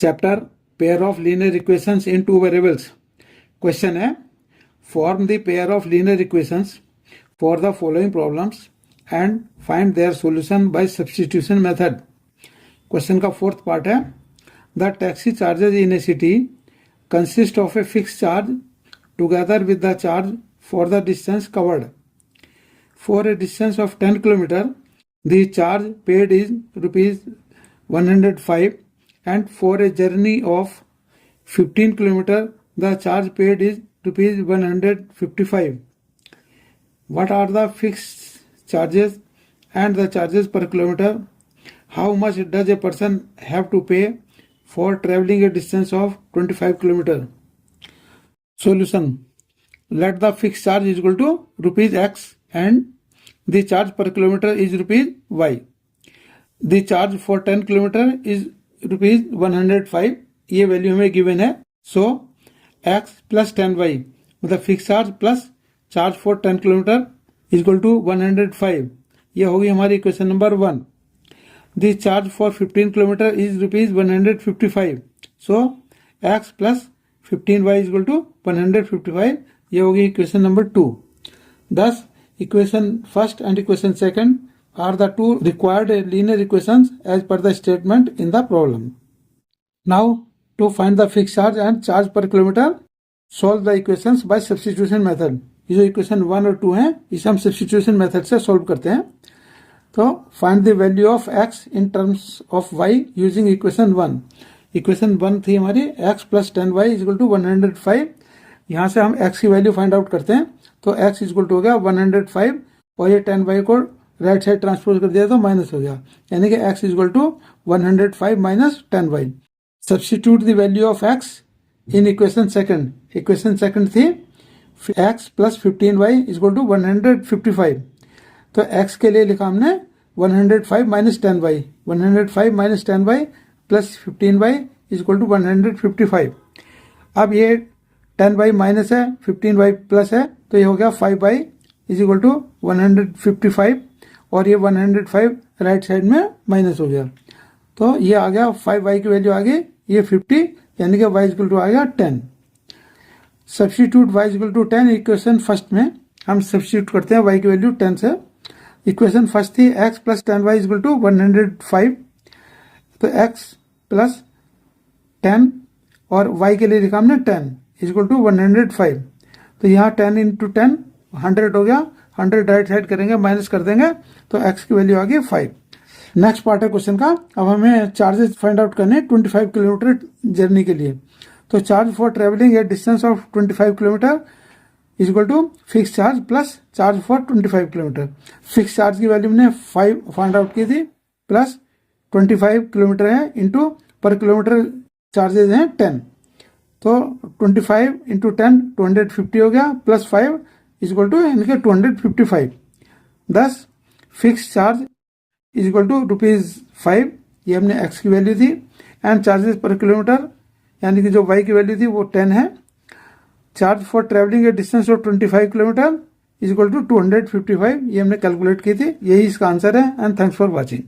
Chapter pair of linear equations in two variables. Question है form the pair of linear equations for the following problems and find their solution by substitution method. Question का fourth part है the taxi charges in a city consist of a fix charge together with the charge for the distance covered. For a distance of 10 kilometre the charge paid is ₹105 and for a journey of 15 km the charge paid is ₹155. What are the fixed charges and the charges per kilometer? How much does a person have to pay for traveling a distance of 25 km? Solution: let the fixed charge is equal to ₹X and the charge per kilometer is ₹Y. The charge for 10 km is ₹105, ये value हमें given है। सो x plus 10y मतलब fix charge plus charge for 10 kilometre equal to 105, ये होगी हमारी equation number 1। The charge for 15 kilometre is ₹155, so x plus 15y equal to 155, ये होगी equation number 2। thus equation first and equation second are the two required linear equations as per the statement in the problem. Now to find the fixed charge and charge per kilometer, solve the equations by substitution method. ये जो equation 1 और 2 हैं इसे हम substitution method से solve करते हैं। तो find the value of x in terms of y using equation 1। Equation 1 थी हमारी x plus 10y equal to 105। यहाँ से हम x की वैल्यू फाइंड आउट करते हैं तो x इक्वल टू हो गया 105 और ये 10y को राइट साइड ट्रांसपोज कर दिया तो माइनस हो गया, यानी कि x equal to 105 minus 10y। Substitute the value of x in equation second. Equation second थी x plus 15y equal to 155, तो x के लिए लिखा हमने 105 minus 10y, 105 minus 10y plus 15y equal to 155। अब ये 10y माइनस है 15y plus है तो ये हो गया 5y इज इक्वल टू 155 और ये 105 राइट साइड में माइनस हो गया, तो ये आ गया 5y की वैल्यू आ गई ये 50, यानी कि y इक्वल टू आ गया 10। Substitute y equal to 10 equation first में हम सब्स्टिट्यूट करते हैं y की वैल्यू 10 से। इक्वेशन फर्स्ट थी x plus 10y equal to 105, तो x प्लस 10 और y के लिए लिखा हमने 10 इक्वल टू 105, तो यहाँ 10 इंटू 10 100 हो गया, 100 राइट साइड करेंगे माइनस कर देंगे तो x की वैल्यू आ गई 5। नेक्स्ट पार्ट है क्वेश्चन का। अब हमें चार्जेस फाइंड आउट करने 25 किलोमीटर जर्नी के लिए। तो charge for travelling a distance of 25 kilometre is equal to fix charge plus charge for 25 kilometre. Fix charge की वैल्यू हमने 5 फाइंड आउट की थी प्लस 25 किलोमीटर है इंटू पर किलोमीटर चार्जेस हैं 10, तो 25 इंटू 10 250 हो गया प्लस 5 इज इक्वल टू यानी कि 255। Thus fix charge is equal to ₹5, ये हमने x की वैल्यू थी, एंड चार्जेस पर किलोमीटर यानी कि जो y की वैल्यू थी वो 10 है। Charge for travelling a distance of 25 kilometre is equal to 255, ये हमने कैलकुलेट की थी, यही इसका आंसर है। And thanks for watching.